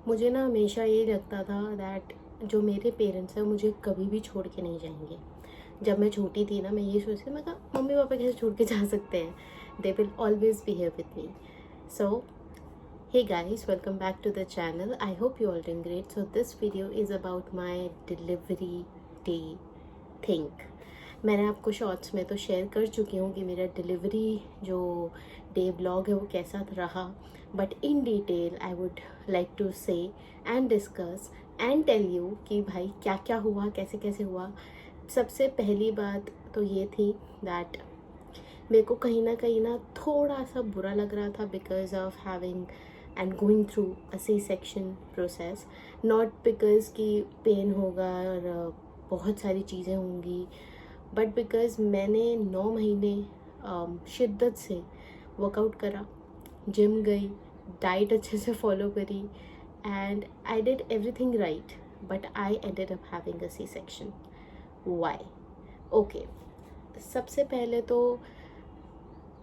मुझे ना हमेशा ये लगता था दैट जो मेरे पेरेंट्स हैं मुझे कभी भी छोड़ के नहीं जाएंगे। जब मैं छोटी थी ना, मैं ये सोचती, मैं कहा मम्मी पापा कैसे छोड़ के जा सकते हैं, they will always be here with me. So hey guys, welcome back to the channel. I hope you all doing great. So this video is about my delivery day thing. मैंने आपको shorts में तो share कर चुकी हूँ कि मेरा delivery जो डे ब्लॉग है वो कैसा रहा, but in detail I would like to say and discuss and tell you कि भाई क्या क्या हुआ, कैसे कैसे हुआ। सबसे पहली बात तो ये थी दैट मेरे को कहीं ना थोड़ा सा बुरा लग रहा था because of having and going through a C section process. Not because कि पेन होगा और बहुत सारी चीज़ें होंगी, बट बिकॉज मैंने 9 महीने शिद्दत से वर्कआउट करा, जिम गई, डाइट अच्छे से फॉलो करी and I did everything right, but I ended up having a C section. Why? Okay, सबसे पहले तो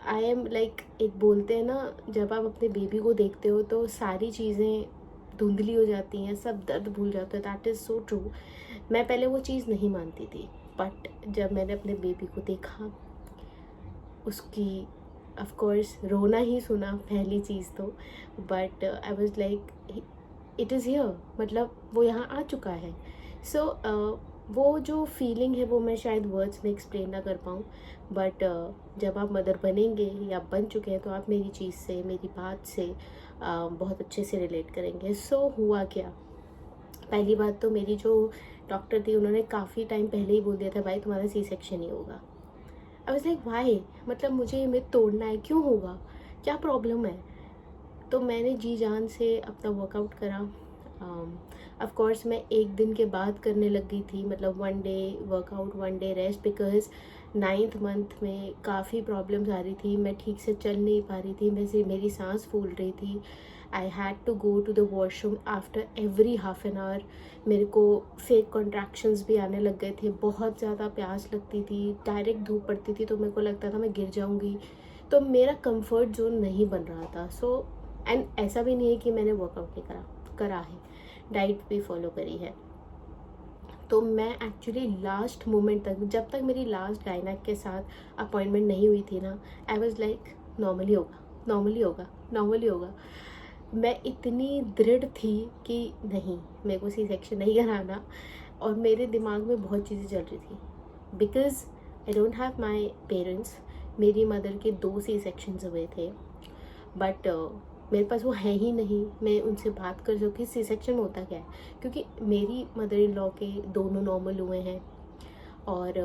आई एम लाइक, एक बोलते हैं ना, जब आप अपने बेबी को देखते हो तो सारी चीज़ें धुंधली हो जाती हैं, सब दर्द भूल जाते हैं। That is so true. मैं पहले वो चीज़ नहीं मानती थी, बट जब मैंने अपने बेबी को देखा, उसकी ऑफ कोर्स रोना ही सुना पहली चीज़ तो, but I was like it is here, मतलब वो यहाँ आ चुका है। सो वो जो फीलिंग है वो मैं शायद वर्ड्स में एक्सप्लेन ना कर पाऊँ, बट जब आप मदर बनेंगे या बन चुके हैं तो आप मेरी चीज़ से, मेरी बात से बहुत अच्छे से रिलेट करेंगे। सो हुआ क्या, पहली बात तो मेरी जो डॉक्टर थी उन्होंने काफ़ी टाइम पहले ही बोल दिया था भाई तुम्हारा सी सेक्शन ही होगा। आई वाज लाइक वाई, मतलब मुझे ये मिथ तोड़ना है, क्यों होगा, क्या प्रॉब्लम है? तो मैंने जी जान से अपना वर्कआउट करा। ऑफ कोर्स मैं एक दिन के बाद करने लग गई थी, मतलब 1 day workout 1 day rest, because 9th month में काफ़ी प्रॉब्लम्स आ रही थी, मैं ठीक से चल नहीं पा रही थी, मेरी सांस फूल रही थी। I had to go to the washroom after every half an hour. मेरे को फेक कॉन्ट्रैक्शंस भी आने लग गए थे, बहुत ज़्यादा प्यास लगती थी, डायरेक्ट धूप पड़ती थी तो मेरे को लगता था मैं गिर जाऊँगी। तो मेरा कंफर्ट जोन नहीं बन रहा था। सो एंड ऐसा भी नहीं है कि मैंने वर्कआउट नहीं करा है, डाइट भी फॉलो करी है। तो मैं एक्चुअली लास्ट मोमेंट तक, जब तक मेरी लास्ट गायनेक के साथ अपॉइंटमेंट नहीं हुई थी ना, आई वाज लाइक नॉर्मली होगा, नॉर्मली होगा, नॉर्मली होगा। मैं इतनी दृढ़ थी कि नहीं, मेरे को सी सेक्शन नहीं कराना, और मेरे दिमाग में बहुत चीज़ें चल रही थी because I don't have my parents. मेरी मदर के 2 सी सेक्शंस हुए थे, बट मेरे पास वो है ही नहीं, मैं उनसे बात कर सकूँ सी सेक्शन में होता क्या है, क्योंकि मेरी मदर इन लॉ के दोनों नॉर्मल हुए हैं और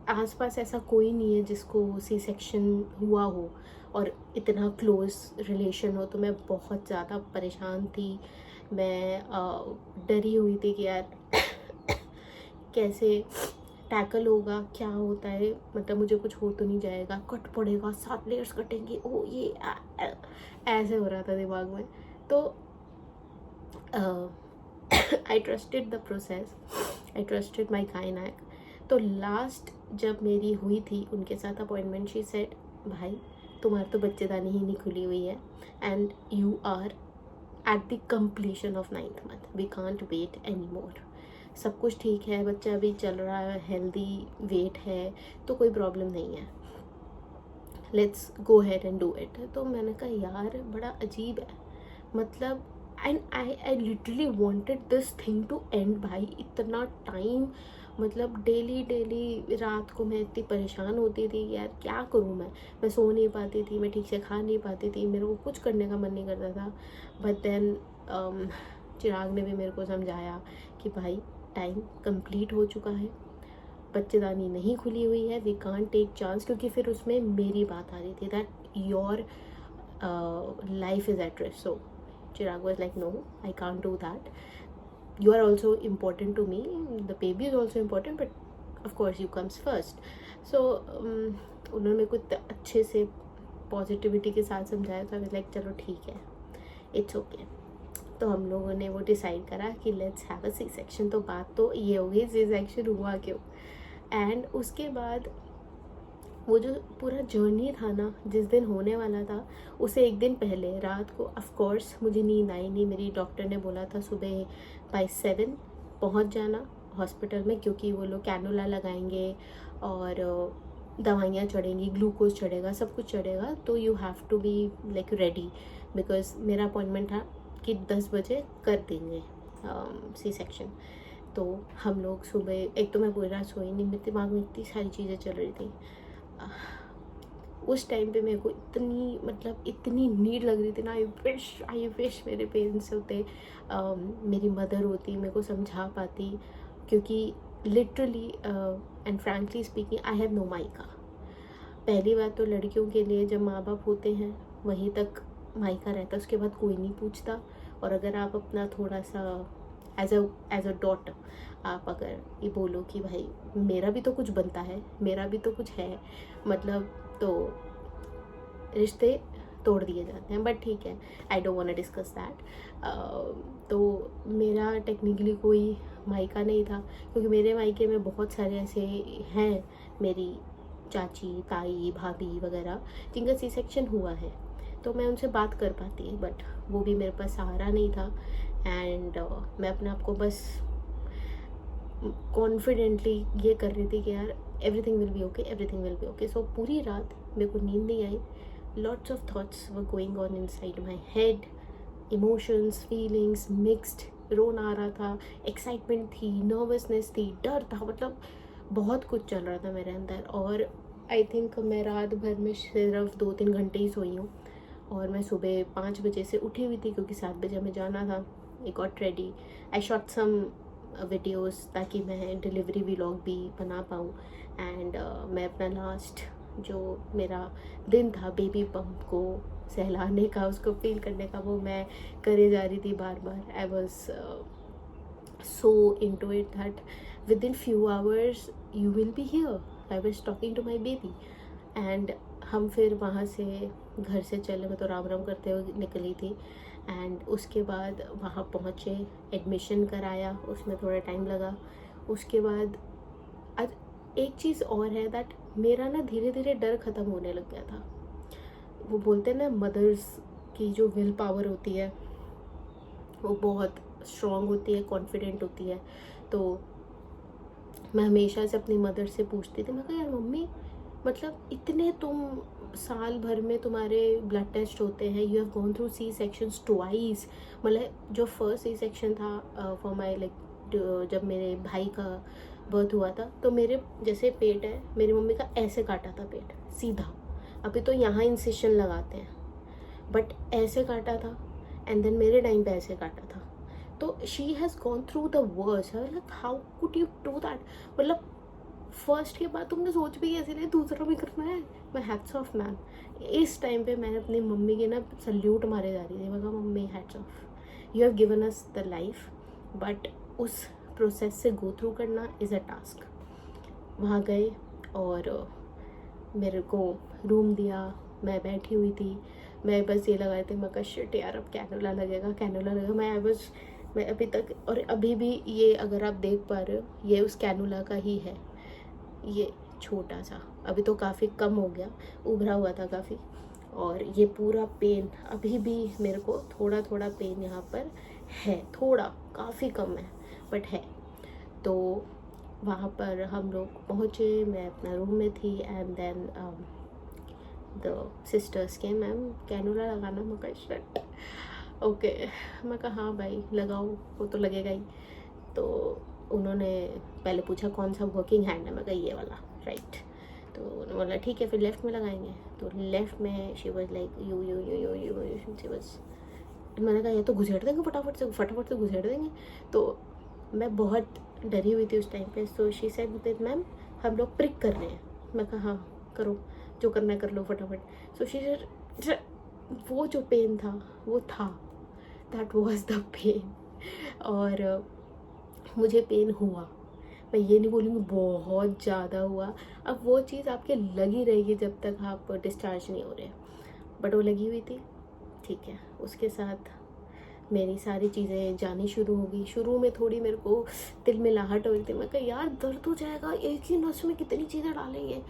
आसपास ऐसा कोई नहीं है जिसको सी सेक्शन हुआ हो और इतना क्लोज रिलेशन हो। तो मैं बहुत ज़्यादा परेशान थी, मैं डरी हुई थी कि यार कैसे टैकल होगा, क्या होता है, मतलब मुझे कुछ हो तो नहीं जाएगा, कट पड़ेगा, 7 लेयर्स कटेंगे, ओ ये ऐसे हो रहा था दिमाग में। तो आई trusted the process, I trusted my gynaec. तो लास्ट जब मेरी हुई थी उनके साथ अपॉइंटमेंट, शी सेड भाई तुम्हारी तो बच्चेदानी ही नहीं खुली हुई है and you are at the completion of 9th month, we can't wait any more. सब कुछ ठीक है, बच्चा अभी चल रहा है, हेल्दी वेट है, तो कोई प्रॉब्लम नहीं है, let's go ahead and do it. तो मैंने कहा यार बड़ा अजीब है, मतलब and I literally wanted this thing to end. भाई इतना टाइम, मतलब डेली डेली रात को मैं इतनी परेशान होती थी यार, क्या करूँ मैं सो नहीं पाती थी, मैं ठीक से खा नहीं पाती थी, मेरे को कुछ करने का मन नहीं करता था। बट देन चिराग ने भी मेरे को समझाया कि भाई टाइम कंप्लीट हो चुका है, बच्चेदानी नहीं खुली हुई है, वी कांट टेक चांस, क्योंकि फिर उसमें मेरी बात आ रही थी that your life is at risk. So Chirag was like no, I can't do that, you are also important to me, the baby is also important, but of course you comes first. So उन्होंने मेरे को अच्छे से positivity के साथ समझाया, तो I like चलो ठीक है, इट्स ओके। तो हम लोगों ने वो डिसाइड करा कि let's have a C section. तो बात तो ये हो गई सी सेक्शन हुआ क्यों। एंड उसके बाद वो जो पूरा जर्नी था ना, जिस दिन होने वाला था, उसे एक दिन पहले रात को ऑफ कोर्स मुझे नींद आई नहीं। मेरी डॉक्टर ने बोला था सुबह बाय 7 पहुंच जाना हॉस्पिटल में, क्योंकि वो लोग कैनुला लगाएंगे और दवाइयाँ चढ़ेंगी, ग्लूकोज चढ़ेगा, सब कुछ चढ़ेगा, तो you have to be like ready, because मेरा अपॉइंटमेंट था कि 10 बजे कर देंगे सी सेक्शन। तो हम लोग सुबह, एक तो मैं पूरी रात सोई नहीं, मेरे दिमाग में इतनी सारी चीज़ें चल रही थी। उस टाइम पे मेरे को इतनी, मतलब इतनी नीड लग रही थी ना, आई विश मेरे पेरेंट्स होते, मेरी मदर होती, मेरे को समझा पाती, क्योंकि literally and frankly speaking I have no मायका। पहली बात तो लड़कियों के लिए जब माँ बाप होते हैं वहीं तक मायका रहता है, उसके बाद कोई नहीं पूछता। और अगर आप अपना थोड़ा सा एज अ डॉटर आप अगर ये बोलो कि भाई मेरा भी तो कुछ बनता है, मेरा भी तो कुछ है, मतलब, तो रिश्ते तोड़ दिए जाते हैं। बट ठीक है, I don't want to discuss that. तो मेरा टेक्निकली कोई मायका नहीं था, क्योंकि मेरे मायके में बहुत सारे ऐसे हैं, मेरी चाची, ताई, भाभी वगैरह, जिनका सी सेक्शन हुआ है, तो मैं उनसे बात कर पाती, बट वो भी मेरे पास सहारा नहीं था। एंड मैं अपने आप को बस कॉन्फिडेंटली ये कर रही थी कि यार everything will be okay, everything will be okay. So पूरी रात मेरे को नींद नहीं आई, lots of thoughts were going on inside my head, emotions, feelings mixed, रोना आ रहा था, एक्साइटमेंट थी, नर्वसनेस थी, डर था, मतलब बहुत कुछ चल रहा था मेरे अंदर। और आई थिंक मैं रात भर में सिर्फ 2-3 घंटे ही सोई हूँ, और मैं सुबह 5 बजे से उठी हुई थी, क्योंकि 7 बजे हमें जाना था। I got ready, I shot some videos ताकि मैं डिलीवरी व्लॉग भी बना पाऊँ। एंड मैं अपना लास्ट जो मेरा दिन था बेबी बम्प को सहलाने का, उसको फील करने का, वो मैं करे जा रही थी बार बार। I was so into it that within few hours you will be here. I was talking to my baby. And हम फिर वहाँ से घर से चले, मैं तो राम राम करते हुए निकली थी। एंड उसके बाद वहाँ पहुँचे, एडमिशन कराया, उसमें थोड़ा टाइम लगा। उसके बाद एक चीज़ और है दैट मेरा ना धीरे धीरे डर ख़त्म होने लग गया था। वो बोलते हैं ना, मदर्स की जो विल पावर होती है वो बहुत स्ट्रॉन्ग होती है, कॉन्फिडेंट होती है। तो मैं हमेशा से अपनी मदर से पूछती थी, मैं कहा यार मम्मी, मतलब इतने तुम साल भर में तुम्हारे ब्लड टेस्ट होते हैं, you have gone through C sections twice. मतलब जो फर्स्ट सी सेक्शन था फॉर माई लाइक, जब मेरे भाई का बर्थ हुआ था, तो मेरे जैसे पेट है, मेरी मम्मी का ऐसे काटा था पेट सीधा। अभी तो यहाँ इंसिशन लगाते हैं, बट ऐसे काटा था। एंड देन मेरे टाइम पे ऐसे काटा था। तो she has gone through the worst, like how could you do that. मतलब फर्स्ट के बाद तुमने सोच भी कैसे नहीं दूसरा भी करना है। मैं हैट्स ऑफ मैन। इस टाइम पे मैंने अपनी मम्मी के ना सल्यूट मारे जा रही थी। मैं कहा mummy hats off, you have given us the life, but उस प्रोसेस से गो थ्रू करना इज़ अ टास्क। वहाँ गए और मेरे को रूम दिया, मैं बैठी हुई थी, मैं बस ये लगाए थे, मैं कहा शिट यार अब कैनुला लगेगा, कैनुला लगेगा। मैं अभी तक, और अभी भी ये अगर आप देख पा रहे हो, ये उस कैनुला का ही है, ये छोटा सा, अभी तो काफ़ी कम हो गया, उभरा हुआ था काफ़ी। और ये पूरा पेन अभी भी मेरे को थोड़ा थोड़ा पेन यहाँ पर है, थोड़ा, काफ़ी कम है बट है। तो वहाँ पर हम लोग पहुँचे, मैं अपना रूम में थी। एंड देन द सिस्टर्स के, मैम कैनुला लगाना, मैं कहा शिट ओके। मैं कहा हाँ भाई लगाओ, वो तो लगेगा ही। तो उन्होंने पहले पूछा कौन सा वर्किंग हैंड है, मैं कहा ये वाला, राइट। तो उन्होंने बोला ठीक है फिर लेफ़्ट में लगाएंगे। तो लेफ़्ट में she was like you you you you you you she was. मैंने कहा ये तो घुसेड़ देंगे फटाफट से घुसेड़ देंगे। तो मैं बहुत डरी हुई थी उस टाइम पे। So she said that ma'am हम लोग प्रिक कर रहे हैं। मैं कहा हाँ करो, जो करना है कर लो फटाफट। सो शी सेड, वो जो पेन था वो था, दैट वाज द पेन। और मुझे पेन हुआ, मैं ये नहीं बोलूँगी बहुत ज़्यादा हुआ। अब वो चीज़ आपके लगी रहेगी जब तक आप डिस्चार्ज नहीं हो रहे, बट वो लगी हुई थी, ठीक है। उसके साथ मेरी सारी चीज़ें जानी शुरू हो गई। शुरू में थोड़ी मेरे को दिल में लाहट हो रही थी, मैं कहा यार दर्द हो जाएगा, एक ही नस में कितनी चीज़ें डालेंगे।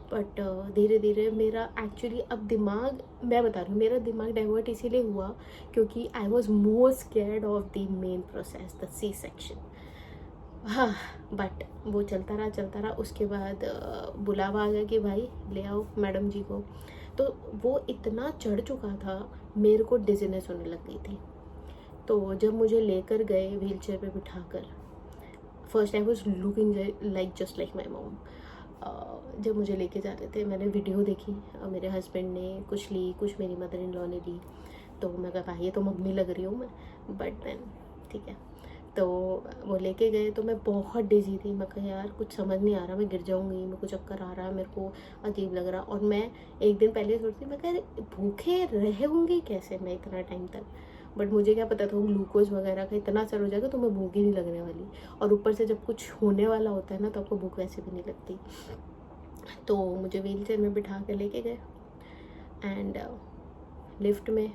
बट धीरे धीरे मेरा एक्चुअली अब दिमाग, मैं बता रही हूँ, मेरा दिमाग डाइवर्ट इसीलिए हुआ क्योंकि I was more scared of the main process, the C section. हाँ, बट वो चलता रहा। उसके बाद बुलावा आ गया कि भाई ले आओ मैडम जी को। तो वो इतना चढ़ चुका था, मेरे को डिजीनेस होने लग गई थी। तो जब मुझे लेकर गए व्हील चेयर पर बिठाकर, first I was looking like just like my mom. जब मुझे लेके जा रहे थे, मैंने वीडियो देखी, मेरे हस्बैंड ने कुछ ली, कुछ मेरी मदर इन लॉ ने ली। तो मैं कहा भाई ये तो मम्मी लग रही हूँ मैं, बट देन ठीक है। तो वो लेके गए तो मैं बहुत डिजी थी। मैं कहा यार कुछ समझ नहीं आ रहा, मैं गिर जाऊँगी, मेरे को चक्कर आ रहा है, मेरे को अजीब लग रहा। और मैं एक दिन पहले सोचती, मैं कहा भूखे रहूँगी कैसे मैं इतना टाइम तक। बट मुझे क्या पता था वो ग्लूकोज वगैरह का इतना असर हो जाएगा तो मैं भूख ही नहीं लगने वाली। और ऊपर से जब कुछ होने वाला होता है ना तो आपको भूख वैसे भी नहीं लगती। तो मुझे व्हील चेयर में बिठा के लेके गए एंड लिफ्ट में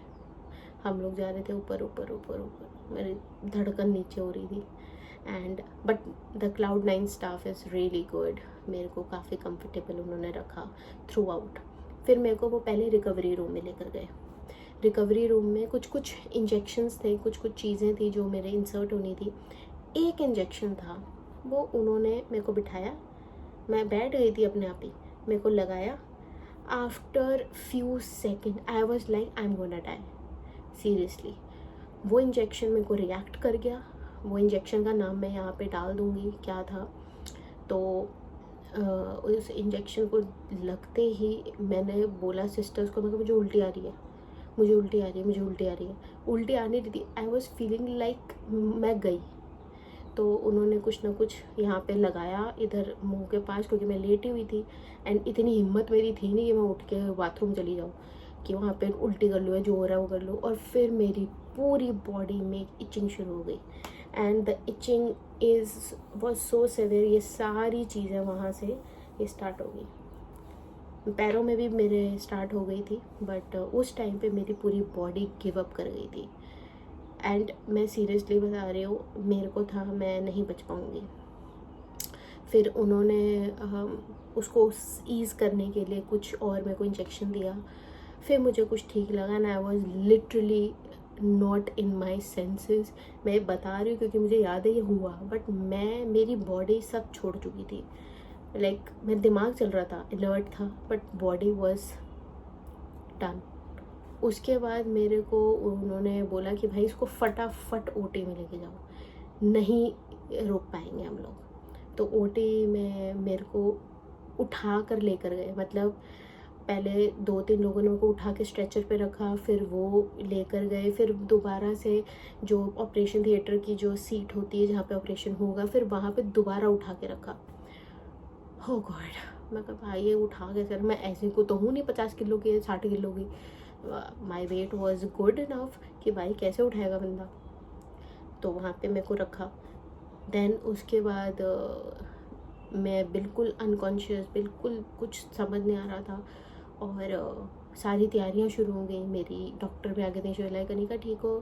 हम लोग जा रहे थे ऊपर ऊपर ऊपर ऊपर। मेरी धड़कन नीचे हो रही थी and but the Cloud9 staff is really good. मेरे को काफ़ी कंफर्टेबल उन्होंने रखा थ्रू आउट। फिर मेरे को वो पहले रिकवरी रूम में लेकर गए। रिकवरी रूम में कुछ कुछ इंजेक्शंस थे, कुछ कुछ चीज़ें थी जो मेरे इंसर्ट होनी थी। एक इंजेक्शन था, वो उन्होंने मेरे को बिठाया, मैं बैठ गई थी अपने आप ही, मेरे को लगाया। After few second I was like I am gonna die, seriously. वो इंजेक्शन मेरे को रिएक्ट कर गया। वो इंजेक्शन का नाम मैं यहाँ पे डाल दूँगी क्या था। तो उस इंजेक्शन को लगते ही मैंने बोला सिस्टर्स को, मैं मुझे उल्टी आ रही है, मुझे उल्टी आ रही है, मुझे उल्टी आ रही है। उल्टी आने दी थी, आई वॉज फीलिंग लाइक मैं गई। तो उन्होंने कुछ ना कुछ यहाँ पे लगाया इधर मुंह के पास, क्योंकि मैं लेटी हुई थी एंड इतनी हिम्मत मेरी थी नहीं कि मैं उठ के बाथरूम चली जाऊँ कि वहाँ पे उल्टी कर लूँ या जो हो रहा है वो कर लूँ। और फिर मेरी पूरी बॉडी में इचिंग शुरू हो गई and the itching was so severe. ये सारी चीज़ें वहाँ से ये स्टार्ट हो गई। पैरों में भी मेरे स्टार्ट हो गई थी, बट उस टाइम पे मेरी पूरी बॉडी गिव अप कर गई थी एंड मैं सीरियसली बता रही हूँ, मेरे को था मैं नहीं बच पाऊँगी। फिर उन्होंने उसको ईज़ करने के लिए कुछ और मेरे को इंजेक्शन दिया। फिर मुझे कुछ ठीक लगा and I was literally not in my senses. मैं बता रही हूँ क्योंकि मुझे याद है ये हुआ, बट मेरी बॉडी सब छोड़ चुकी थी। लाइक मेरा दिमाग चल रहा था, अलर्ट था, बट बॉडी वॉज डन। उसके बाद मेरे को उन्होंने बोला कि भाई इसको फटाफट ओटी में लेके जाओ, नहीं रोक पाएंगे हम लोग। तो ओटी में मेरे को उठा कर लेकर गए, मतलब पहले 2-3 लोगों ने मेरे को उठा के स्ट्रेचर पे रखा, फिर वो लेकर गए, फिर दोबारा से जो ऑपरेशन थिएटर की जो सीट होती है जहाँ पे ऑपरेशन होगा, फिर वहाँ पे दोबारा उठा के रखा। हो गॉड, मैं कहा भाई ये उठा के, सर मैं ऐसे को तो हूँ नहीं 50 किलो की, 60 किलो की। My weight was good enough कि भाई कैसे उठाएगा बंदा। तो वहाँ पे मेरे को रखा। देन उसके बाद मैं बिल्कुल अनकॉन्शियस, बिल्कुल कुछ समझ नहीं आ रहा था और सारी तैयारियाँ शुरू हो गई मेरी। डॉक्टर भी आगे थे, शोलाई कनी का ठीक हो,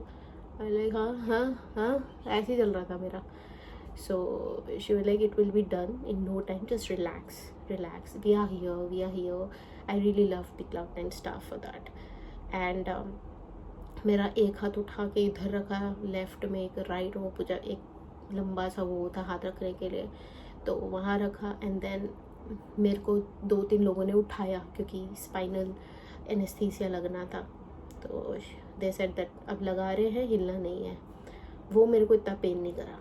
लाइक हाँ हाँ हाँ, ऐसे ही चल रहा था मेरा। So she was like, it will be done in no time, just relax, we are here. I really love the Cloud9 staff for that. And मेरा एक हाथ उठा के इधर रखा लेफ्ट में, एक राइट वो पूजा एक लंबा सा वो था हाथ रखने के लिए, तो वहाँ रखा। एंड देन मेरे को 2-3 लोगों ने उठाया क्योंकि स्पाइनल एनेस्थीसिया लगना था। तो दे सेड दैट अब लगा रहे हैं, हिलना नहीं है। वो मेरे को इतना पेन नहीं करा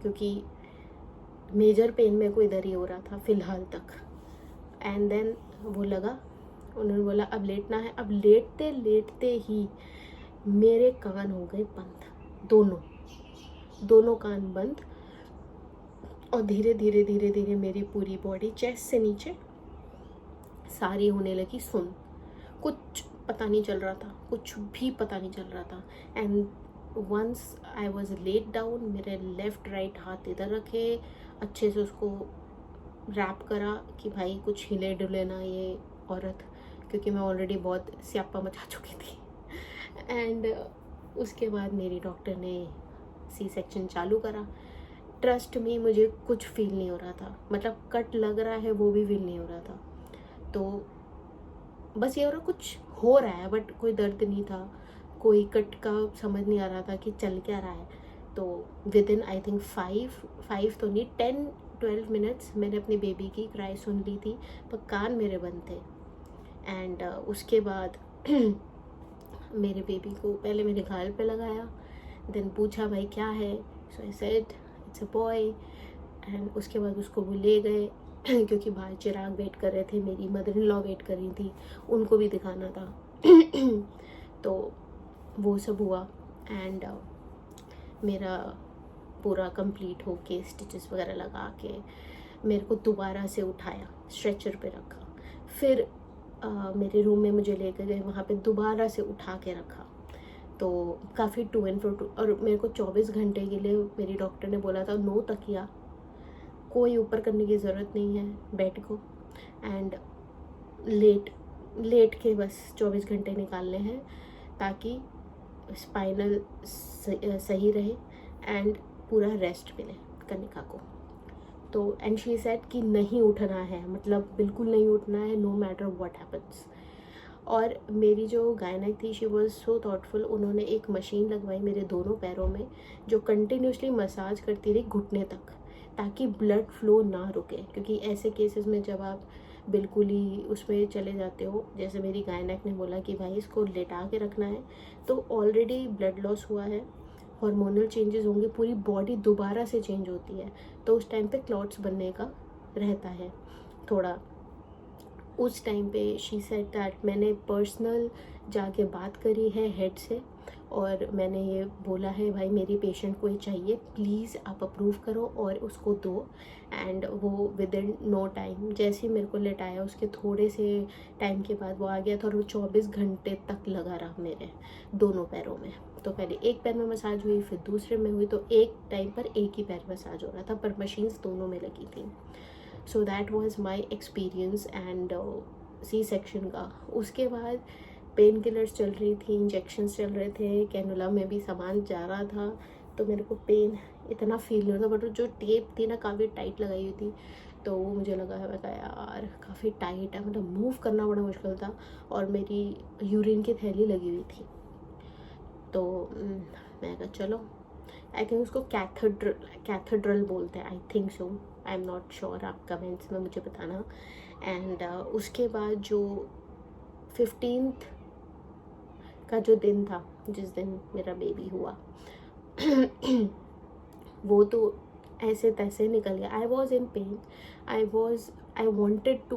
क्योंकि मेजर पेन मेरे को इधर ही हो रहा था फ़िलहाल तक। एंड देन वो लगा, उन्होंने बोला अब लेटना है। अब लेटते लेटते ही मेरे कान हो गए बंद, दोनों कान बंद, और धीरे धीरे मेरी पूरी बॉडी चेस्ट से नीचे सारी होने लगी सुन। कुछ पता नहीं चल रहा था, कुछ भी पता नहीं चल रहा था। And once I was laid down, मेरे लेफ़्ट राइट हाथ इधर रखे, अच्छे से उसको रैप करा कि भाई कुछ हिले डुले ना ये औरत, क्योंकि मैं ऑलरेडी बहुत स्यापा मचा चुकी थी। एंड उसके बाद मेरी डॉक्टर ने सी सेक्शन चालू करा। ट्रस्ट में मुझे कुछ फील नहीं हो रहा था, मतलब कट लग रहा है वो भी फील नहीं हो रहा था। तो बस ये हो रहा कुछ हो रहा है, बट कोई दर्द नहीं था, कोई कट का समझ नहीं आ रहा था कि चल क्या रहा है। तो विद इन आई थिंक 5 तो नहीं 10-12 मिनट्स मैंने अपनी बेबी की क्राई सुन ली थी, पर कान मेरे बंद थे। एंड उसके बाद मेरे बेबी को पहले मेरे गाल पे लगाया, देन पूछा भाई क्या है, so I said it's a boy. And उसके बाद उसको वो ले गए क्योंकि बाहर चिराग वेट कर रहे थे, मेरी मदर इन लॉ वेट कर रही थी, उनको भी दिखाना था। तो वो सब हुआ एंड मेरा पूरा कंप्लीट हो के स्टिचेस वगैरह लगा के मेरे को दोबारा से उठाया, स्ट्रेचर पे रखा, फिर मेरे रूम में मुझे लेकर गए, वहाँ पे दोबारा से उठा के रखा। तो काफ़ी टू एंड फ्रो और मेरे को 24 घंटे के लिए मेरी डॉक्टर ने बोला था नो तकिया, कोई ऊपर करने की ज़रूरत नहीं है बेड को, एंड लेट के बस 24 घंटे निकालने हैं ताकि स्पाइनल सही रहे एंड पूरा रेस्ट मिले कनिका को। तो एंड शी सेड कि नहीं उठना है, मतलब बिल्कुल नहीं उठना है, नो मैटर व्हाट हैपन्स। और मेरी जो गायनेक थी शी वॉज सो थॉटफुल, उन्होंने एक मशीन लगवाई मेरे दोनों पैरों में जो कंटिन्यूसली मसाज करती रही घुटने तक, ताकि ब्लड फ्लो ना रुके। क्योंकि ऐसे केसेस में जब आप बिल्कुल ही उसमें चले जाते हो, जैसे मेरी गायनेक ने बोला कि भाई इसको लेटा के रखना है, तो ऑलरेडी ब्लड लॉस हुआ है, हार्मोनल चेंजेस होंगे, पूरी बॉडी दोबारा से चेंज होती है, तो उस टाइम पे क्लॉट्स बनने का रहता है थोड़ा। उस टाइम पे शी सेड दैट मैंने पर्सनल जाके बात करी है हेड से, और मैंने ये बोला है भाई मेरी पेशेंट को ये चाहिए, प्लीज़ आप अप्रूव करो और उसको दो। एंड वो विद इन नो टाइम, जैसे ही मेरे को लेटाया उसके थोड़े से टाइम के बाद वो आ गया था, और वो 24 घंटे तक लगा रहा मेरे दोनों पैरों में। तो पहले एक पैर में मसाज हुई, फिर दूसरे में हुई, तो एक टाइम पर एक ही पैर मसाज हो रहा था, पर मशीन्स दोनों में लगी थी। So that was my experience and C section का। उसके बाद पेन किलर्स चल रही थी, इंजेक्शन्स चल रहे थे, कैनुला में भी सामान जा रहा था, तो मेरे को पेन इतना फील नहीं होता, बट जो टेप थी ना काफ़ी टाइट लगाई हुई थी, तो वो मुझे लगा है, मैं कहा यार काफ़ी टाइट है, मतलब मूव करना बड़ा मुश्किल था, और मेरी यूरिन की थैली लगी हुई थी। तो मैं कहा चलो, आई थिंक उसको कैथेड्रल बोलते हैं, I think so, I am not sure, आप कमेंट्स में मुझे बताना। एंड उसके बाद जो 15th का जो दिन था, जिस दिन मेरा बेबी हुआ वो तो ऐसे तैसे निकल गया। I was in pain, I wanted to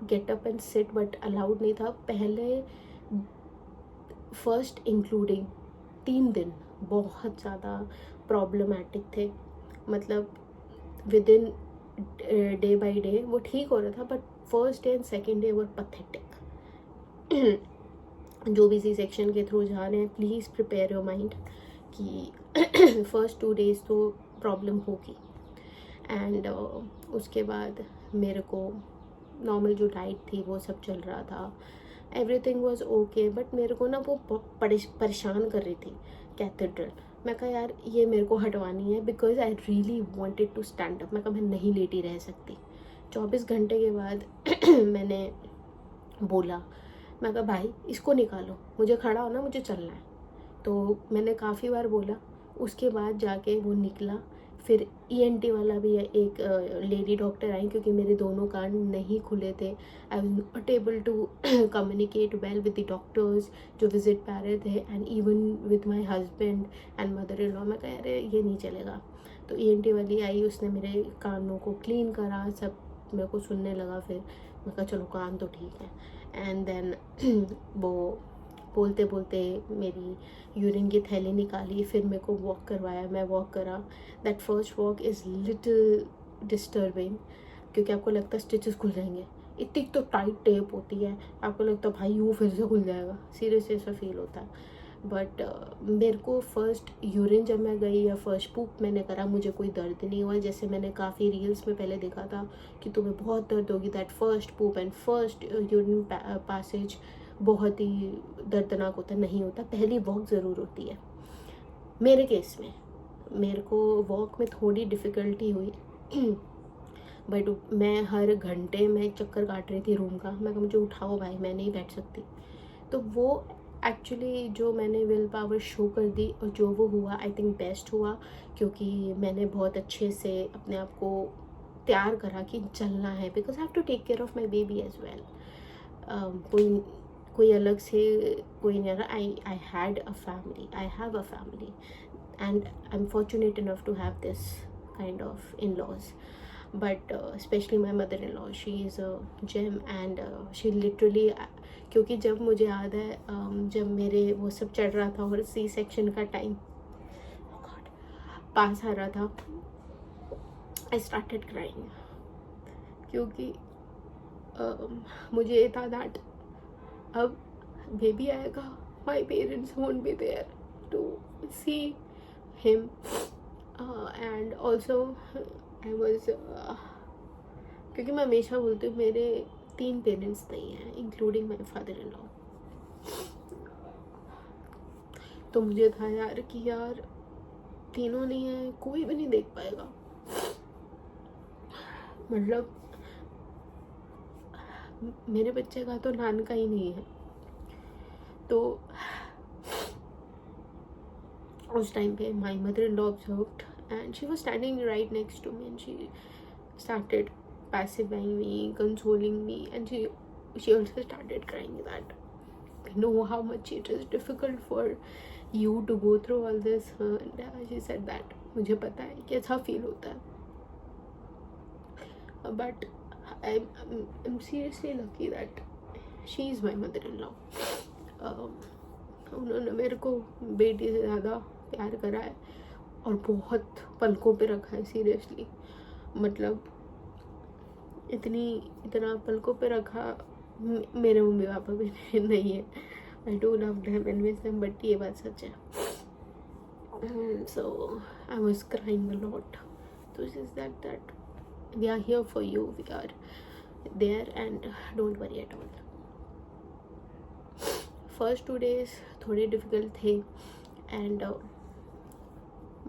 get up and sit, but allowed नहीं था। पहले फर्स्ट इंक्लूडिंग 3 दिन बहुत ज़्यादा प्रॉब्लमैटिक थे, मतलब with in day by day वो ठीक हो रहा था, but first day and second day were pathetic. जो भी सी सेक्शन के थ्रू जा रहे हैं, प्लीज़ प्रिपेयर योर माइंड कि फर्स्ट 2 डेज़ तो प्रॉब्लम होगी। एंड उसके बाद मेरे को नॉर्मल जो डाइट थी वो सब चल रहा था, एवरीथिंग वाज ओके, बट मेरे को ना वो परेशान कर रही थी कैथेड्रल। मैं कहा यार ये मेरे को हटवानी है, because I really wanted to stand up. मैं कहा मैं नहीं लेटी रह सकती। 24 घंटे के बाद मैंने बोला, मैं कहा भाई इसको निकालो, मुझे खड़ा होना, मुझे चलना है। तो मैंने काफ़ी बार बोला, उसके बाद जाके वो निकला। फिर ENT वाला भी है, एक लेडी डॉक्टर आई, क्योंकि मेरे दोनों कान नहीं खुले थे। I was not able to communicate well with the doctors जो विजिट पे आ रहे थे, and even with my husband and mother in law. मैं कह रहे ये नहीं चलेगा। तो ENT वाली आई, उसने मेरे कानों को क्लीन करा, सब मेरे को सुनने लगा। फिर मैं कहा चलो कान तो ठीक है। एंड देन वो बोलते बोलते मेरी यूरिन की थैली निकाली, फिर मेरे को वॉक करवाया, मैं वॉक करा। That first walk is little disturbing, क्योंकि आपको लगता है स्टिचेस खुल जाएंगे, इतनी तो टाइट टेप होती है, आपको लगता है भाई यूँ फिर से खुल जाएगा, सीरियसली ऐसा फील होता है। बट मेरे को फर्स्ट यूरिन जब मैं गई या फर्स्ट पूप मैंने करा, मुझे कोई दर्द नहीं हुआ। जैसे मैंने काफ़ी रील्स में पहले देखा था कि तुम्हें बहुत दर्द होगी, that first poop and first urine passage बहुत ही दर्दनाक होता, नहीं होता। पहली वॉक ज़रूर होती है। मेरे केस में मेरे को वॉक में थोड़ी डिफ़िकल्टी हुई बट मैं हर घंटे में चक्कर काट रही थी रूम का। मैं कहा मुझे उठाओ भाई, मैं नहीं बैठ सकती। तो वो एक्चुअली जो मैंने विल पावर शो कर दी और जो वो हुआ, आई थिंक बेस्ट हुआ, क्योंकि मैंने बहुत अच्छे से अपने आप को तैयार करा कि चलना है, because I have to take care of my baby as well. कोई अलग से कोई नहीं रहा। I had a family, I have a family, and I'm fortunate enough to have this kind of in-laws, but especially my mother-in-law, she is a gem, and she literally क्योंकि जब मुझे याद है जब मेरे वो सब चढ़ रहा था और सी सेक्शन का टाइम पास आ रहा था, आई स्टार्टेड क्राइंग, क्योंकि मुझे ये था दैट अब बेबी आएगा, my parents won't be there to see him, and also I was क्योंकि मैं हमेशा बोलती हूँ मेरे 3 पेरेंट्स नहीं हैं, including my father in law. तो मुझे था यार कि यार तीनों नहीं है, कोई भी नहीं देख पाएगा, मतलब मेरे बच्चे का तो नान का ही नहीं है। तो उस टाइम पे my mother in law observed and she was standing right next to me and she started pacifying me, consoling me, and she also started crying that I know how much it is difficult for you to go through all this, and she said that मुझे पता है कैसा feel होता है, but I'm seriously lucky that she is my mother-in-law. उन्होंने मेरे को बेटी से ज़्यादा प्यार करा है और बहुत पलकों पे रखा है, सीरियसली, मतलब इतना पलकों पे रखा मेरे मम्मी पापा भी नहीं है। I do love them and miss them, but ये बात सच है। So I was crying a lot. तो is that we are here for you, we are there, and don't worry at all. First 2 days थोड़े difficult थे, and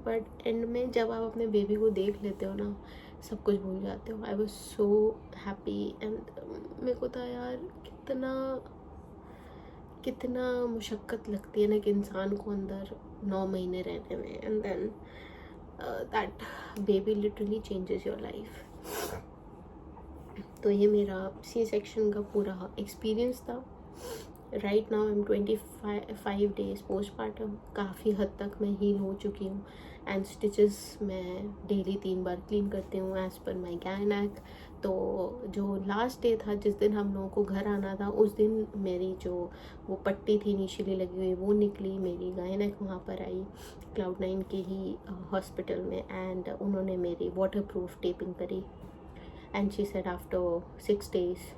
but end में जब आप अपने बेबी को देख लेते हो ना, सब कुछ भूल जाते हो। I was so happy, and मेरे को था यार कितना मुशक्क़त लगती है ना कि इंसान को अंदर 9 महीने रहने में, and then that baby literally changes your life. तो ये मेरा सी सेक्शन का पूरा एक्सपीरियंस था। Right now I am 25 days postpartum. काफ़ी हद तक मैं हील हो चुकी हूँ, एंड स्टिचेस मैं डेली 3 बार क्लीन करती हूँ एज़ पर माई गायनेक। तो जो लास्ट डे था जिस दिन हम लोगों को घर आना था, उस दिन मेरी जो वो पट्टी थी इनिशियली लगी हुई वो निकली, मेरी गायनेक वहाँ पर आई Cloud9 के ही हॉस्पिटल में, एंड उन्होंने मेरी वाटरप्रूफ टेपिंग करी, and she said after 6 days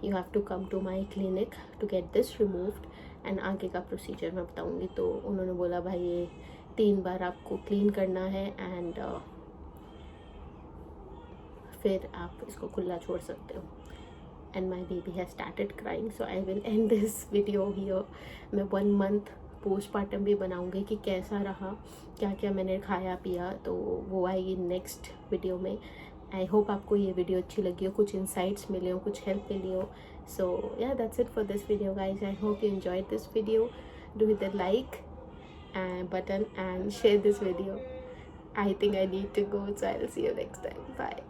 you have to come to my clinic to get this removed, and आगे का प्रोसीजर मैं बताऊँगी। तो उन्होंने बोला भाई ये 3 बार आपको क्लीन करना है, एंड फिर आप इसको खुला छोड़ सकते हो। And my baby has started crying, so I will and this video here. मैं 1 month पोस्टपार्टम भी बनाऊँगी कि कैसा रहा, क्या क्या मैंने खाया पिया, तो वो आएगी नेक्स्ट वीडियो में। आई होप आपको ये वीडियो अच्छी लगी हो, कुछ इंसाइट्स मिले हो, कुछ हेल्प मिली हो। सो या that's it for this video guys. I hope you enjoyed this video. Do hit the like button and share this video. I think I need to go, so I'll see you next time. Bye.